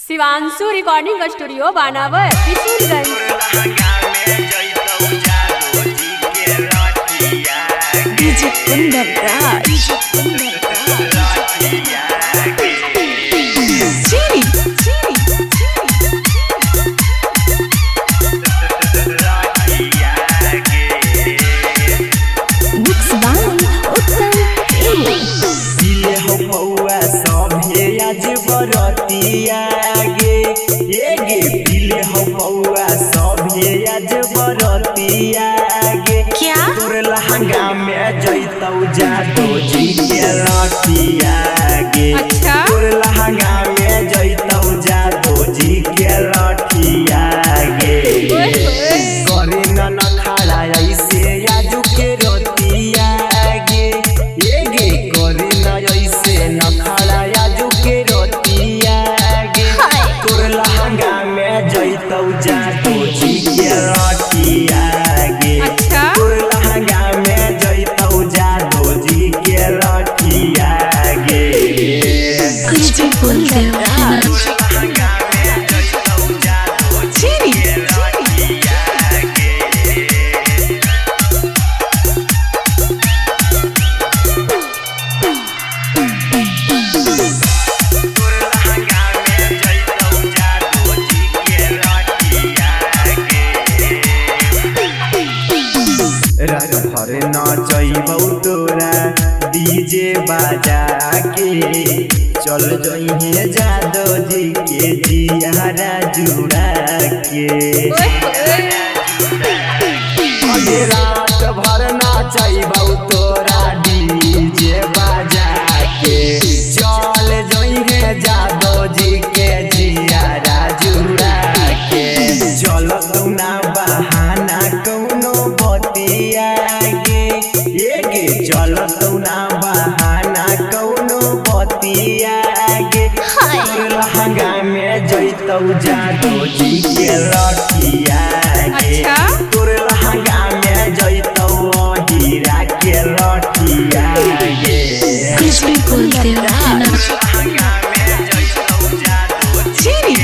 Shivanshu recording studio बानावर Kishorganj. DJ Kundan Raj चीनी mix by उत्तम दिले हो पौआ सभे आज बरतिया गे गे दिले हो पौआ सभे आज बरतिया गे क्या तोर लहंगा में जैतौ जादो जी के लटिया गे अच्छा तोर लहंगा में जैतौ जादो जी के लटिया गे करे न खड़ा ऐसे आजू के रतिया गे गे करे न ऐसे न खड़ा आजू के रतिया गे तोर लहंगा में जैतौ जादो जी के लटिया गे अच्छा तोर लहंगा में जैतौ जादो जी के लटिया गे डीजे कुंदन राज चीनी रात भर नचैबौ तोरा डीजे बाजा के चल जइहे जादो जी के जियारा जुड़ा के अरे रात भर नचैबौ तोरा डीजे बाजा के चल जइहे जादो जी के जियारा जुड़ा के चल तू ना बहाना कौनो बतिया गे चल तू ना बहाना कौनो बतिया गे तोर लहंगा में जैतौ जादो जी के लटिया गे अच्छा तोर लहंगा में जैतौ हीरा के लटिया गे डीजे कुंदन राज चीनी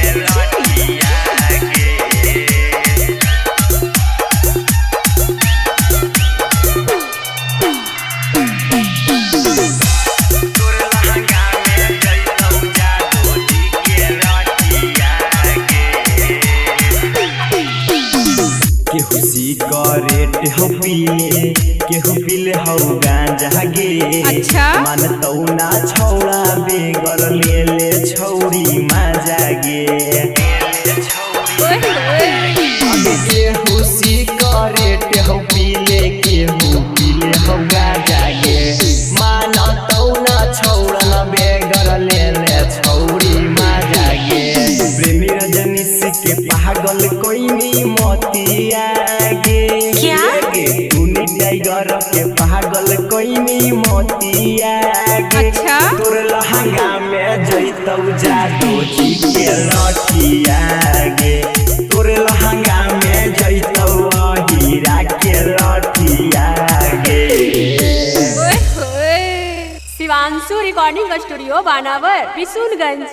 केहू सिगरेट हो पीले केहू पीले हो गांजा गे अच्छा मानतौ ना छौड़ा बेगर ले ले छौरी माजा गे अबे केहू सिगरेट हो पीले केहू पीले हो गांजा गे मानतौ ना छौड़ा ना बेगर ले ले छौरी माजा गे प्रेमी रजनीश के पागल कोइनी मोतिया गे क्या? गे तूनी टाइगर के पागल कोइनी मोतिया गे अच्छा तोर लहंगा में जैतौ जादो जी के लटिया गे तोर लहंगा में जैतौ हीरा के लटिया गे शिवांशु रिकॉर्डिंग स्टूडियो बानावर किशोरगंज।